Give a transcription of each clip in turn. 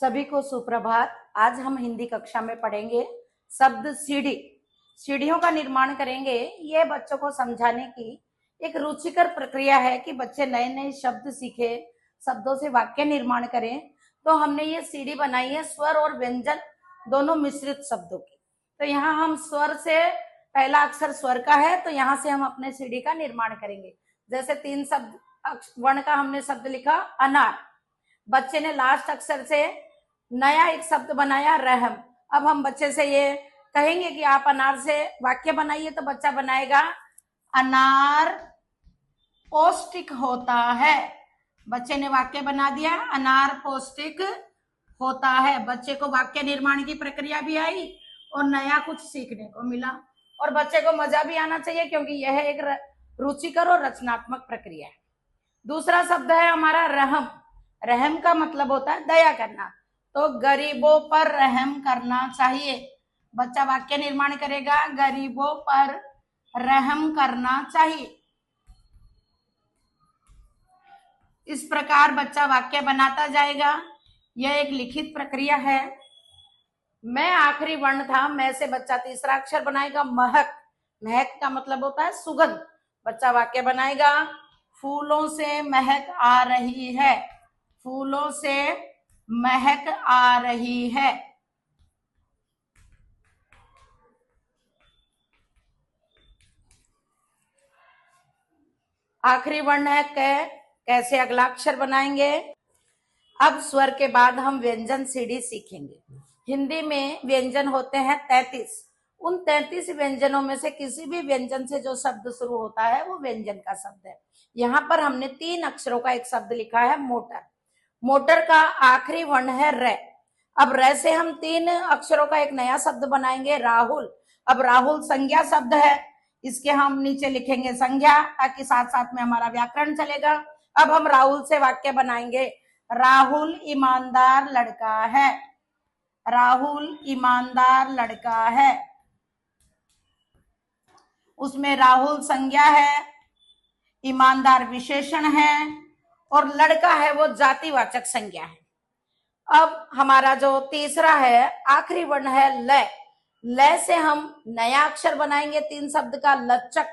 सभी को सुप्रभात। आज हम हिंदी कक्षा में पढ़ेंगे शब्द सीढ़ी। सीढ़ियों का निर्माण करेंगे। ये बच्चों को समझाने की एक रुचिकर प्रक्रिया है कि बच्चे नए नए शब्द सीखे, शब्दों से वाक्य निर्माण करें। तो हमने ये सीढ़ी बनाई है स्वर और व्यंजन दोनों मिश्रित शब्दों की। तो यहाँ हम स्वर से पहला अक्षर स्वर का है, तो यहाँ से हम अपने सीढ़ी का निर्माण करेंगे। जैसे 3 शब्द वर्ण का हमने शब्द लिखा अनार, बच्चे ने लास्ट अक्षर से नया एक शब्द बनाया रहम। अब हम बच्चे से ये कहेंगे कि आप अनार से वाक्य बनाइए, तो बच्चा बनाएगा अनार पौष्टिक होता है। बच्चे ने वाक्य बना दिया अनार पौष्टिक होता है। बच्चे को वाक्य निर्माण की प्रक्रिया भी आई और नया कुछ सीखने को मिला, और बच्चे को मजा भी आना चाहिए क्योंकि यह एक रुचिकर और रचनात्मक प्रक्रिया है। दूसरा शब्द है हमारा रहम। रहम का मतलब होता है दया करना, तो गरीबों पर रहम करना चाहिए। बच्चा वाक्य निर्माण करेगा गरीबों पर रहम करना चाहिए। इस प्रकार बच्चा वाक्य बनाता जाएगा। यह एक लिखित प्रक्रिया है। मैं आखिरी वर्ण था, मैं से बच्चा तीसरा अक्षर बनाएगा महक। महक का मतलब होता है सुगंध। बच्चा वाक्य बनाएगा फूलों से महक आ रही है। फूलों से महक आ रही है। आखिरी वर्ण है क। कैसे अगला अक्षर बनाएंगे। अब स्वर के बाद हम व्यंजन सीढ़ी सीखेंगे। हिंदी में व्यंजन होते हैं 33। उन 33 व्यंजनों में से किसी भी व्यंजन से जो शब्द शुरू होता है वो व्यंजन का शब्द है। यहाँ पर हमने 3 अक्षरों का एक शब्द लिखा है मोटर। मोटर का आखिरी वर्ण है र। अब र से हम 3 अक्षरों का एक नया शब्द बनाएंगे राहुल। अब राहुल संज्ञा शब्द है, इसके हम नीचे लिखेंगे संज्ञा, ताकि साथ साथ में हमारा व्याकरण चलेगा। अब हम राहुल से वाक्य बनाएंगे राहुल ईमानदार लड़का है। राहुल ईमानदार लड़का है। उसमें राहुल संज्ञा है, ईमानदार विशेषण है और लड़का है वो जातिवाचक संज्ञा है। अब हमारा जो तीसरा है आखिरी वर्ण है ल। ल से हम नया अक्षर बनाएंगे 3 शब्द का लचक।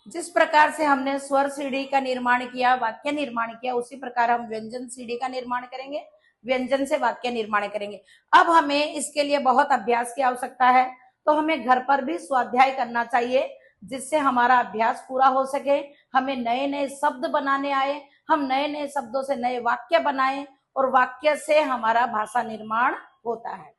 जिस प्रकार से हमने स्वर सीढ़ी का निर्माण किया, वाक्य निर्माण किया, उसी प्रकार हम व्यंजन सीढ़ी का निर्माण करेंगे। व्यंजन से वाक्य निर्माण करेंगे। अब हमें इसके लिए बहुत अभ्यास की आवश्यकता है, तो हमें घर पर भी स्वाध्याय करना चाहिए, जिससे हमारा अभ्यास पूरा हो सके। हमें नए नए शब्द बनाने आए, हम नए नए शब्दों से नए वाक्य बनाएं और वाक्य से हमारा भाषा निर्माण होता है।